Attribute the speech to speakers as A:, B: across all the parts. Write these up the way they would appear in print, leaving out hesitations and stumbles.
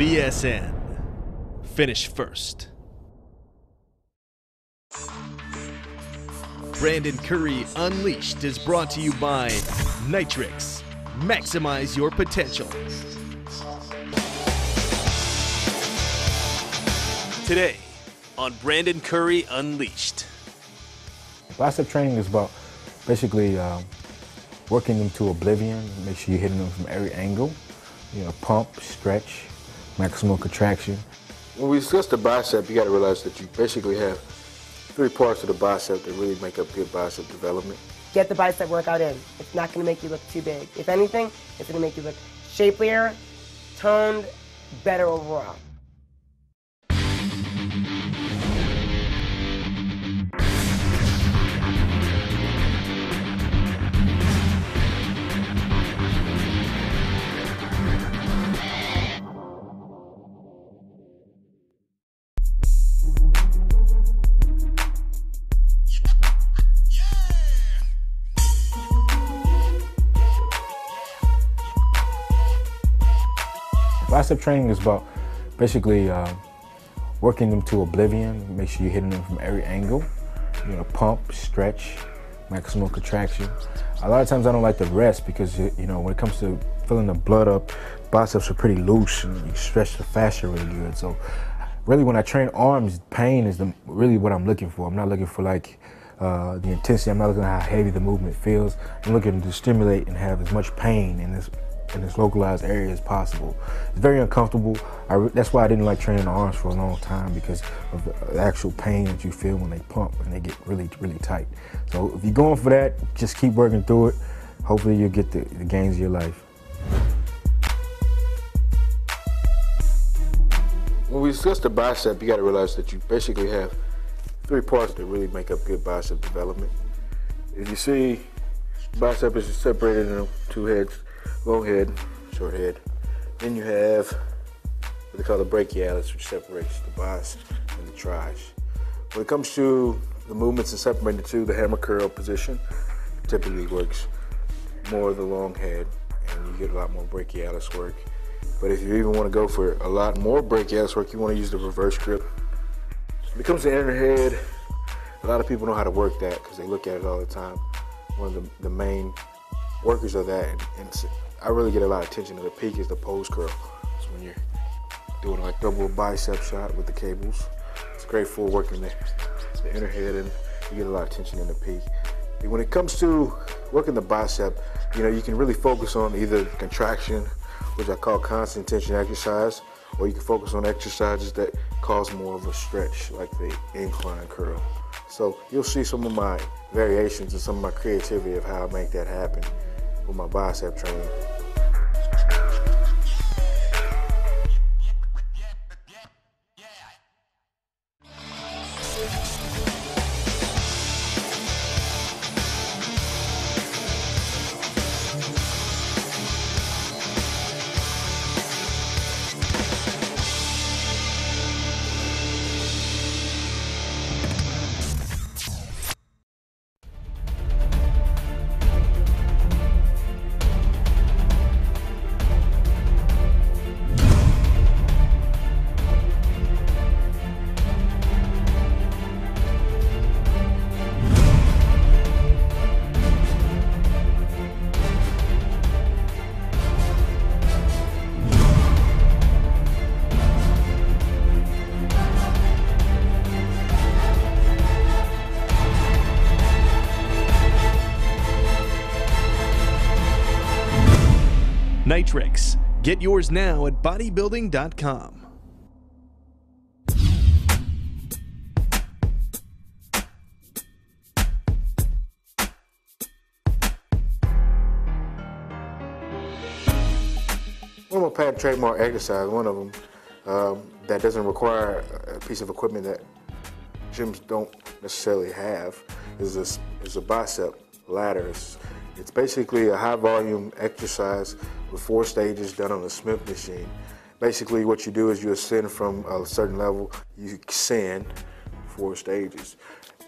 A: BSN. Finish first. Brandon Curry Unleashed is brought to you by Nitrix. Maximize your potential. Today on Brandon Curry Unleashed.
B: Bicep training is about basically working them to oblivion. Make sure you're hitting them from every angle. You know, pump, stretch, maximum contraction.
C: When we discuss the bicep, you got to realize that you basically have three parts of the bicep that really make up good bicep development.
D: Get the bicep workout in. It's not going to make you look too big. If anything, it's going to make you look shapelier, toned, better overall.
B: Bicep training is about basically working them to oblivion. Make sure you're hitting them from every angle. You know, pump, stretch, maximum contraction. A lot of times I don't like to rest because, you know, when it comes to filling the blood up, biceps are pretty loose and you stretch the fascia really good. So really when I train arms, pain is really what I'm looking for. I'm not looking for like the intensity. I'm not looking at how heavy the movement feels. I'm looking to stimulate and have as much pain in this localized area as possible. It's very uncomfortable. That's why I didn't like training the arms for a long time, because of the actual pain that you feel when they pump and they get really, really tight. So if you're going for that, just keep working through it. Hopefully you'll get the gains of your life.
C: When we discuss the bicep, you got to realize that you basically have three parts that really make up good bicep development. If you see, bicep is separated into two heads. Long head, short head. Then you have what they call the brachialis, which separates the biceps and the triceps. When it comes to the movements and separating the two, the hammer curl position typically works more of the long head, and you get a lot more brachialis work. But if you even want to go for a lot more brachialis work, you want to use the reverse grip. When it comes to the inner head, a lot of people know how to work that because they look at it all the time. One of the main workers of that, and I really get a lot of attention to the peak is the pose curl. So when you're doing like double bicep shot with the cables, it's great for working the inner head, and you get a lot of tension in the peak. And when it comes to working the bicep, you know, you can really focus on either contraction, which I call constant tension exercise, or you can focus on exercises that cause more of a stretch, like the incline curl. So you'll see some of my variations and some of my creativity of how I make that happen with my bicep training.
A: Nitrix. Get yours now at bodybuilding.com.
C: One of my patent trademark exercise, one of them that doesn't require a piece of equipment that gyms don't necessarily have is a bicep ladder. It's basically a high volume exercise with 4 stages done on a Smith machine. Basically what you do is you ascend from a certain level, you ascend 4 stages.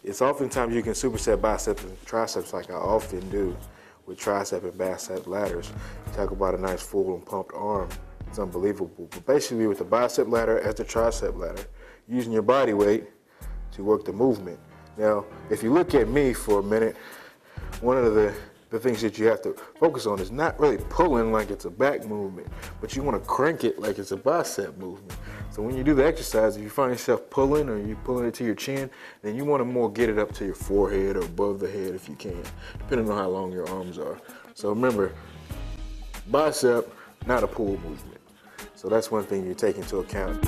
C: It's oftentimes you can superset biceps and triceps like I often do with tricep and bicep ladders. Talk about a nice full and pumped arm It's unbelievable. But basically with the bicep ladder as the tricep ladder, using your body weight to work the movement. Now, if you look at me for a minute, one of the things that you have to focus on is not really pulling like it's a back movement, but you want to crank it like it's a bicep movement. So when you do the exercise, if you find yourself pulling or you're pulling it to your chin, then you want to more get it up to your forehead or above the head if you can, depending on how long your arms are. So remember, bicep, not a pull movement. So that's one thing you take into account.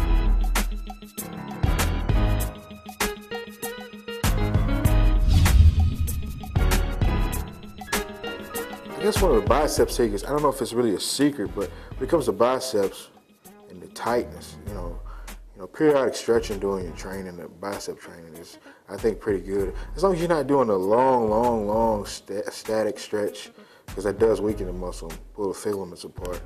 C: I guess one of the bicep secrets, I don't know if it's really a secret, but when it comes to biceps and the tightness, you know, periodic stretching during your training, the bicep training is, I think, pretty good. As long as you're not doing a long, static stretch, because that does weaken the muscle, pull the filaments apart,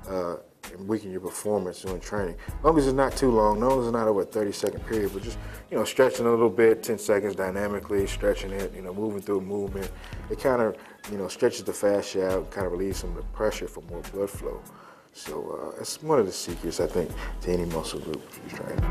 C: and weaken your performance during training. As long as it's not too long, as long as it's not over a 30-second period, but just, stretching a little bit, 10 seconds dynamically, stretching it, moving through movement. It kind of, stretches the fascia out, kind of relieves some of the pressure for more blood flow. So it's one of the secrets, I think, to any muscle group you're training.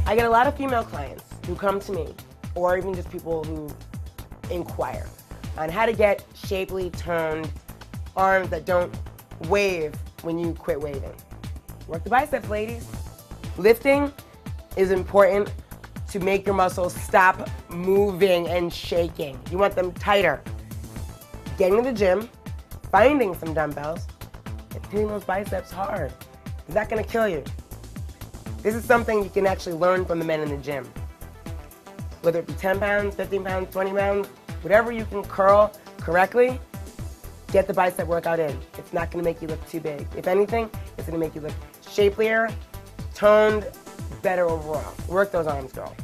D: I get a lot of female clients who come to me, or even just people who inquire on how to get shapely, toned arms that don't wave when you quit waving. Work the biceps, ladies. Lifting is important to make your muscles stop moving and shaking. You want them tighter. Getting to the gym, finding some dumbbells, and hitting those biceps hard. Is that gonna kill you? This is something you can actually learn from the men in the gym. Whether it be 10 pounds, 15 pounds, 20 pounds, whatever you can curl correctly, get the bicep workout in. It's not gonna make you look too big. If anything, it's gonna make you look shapelier, toned, better overall. Work those arms, girl.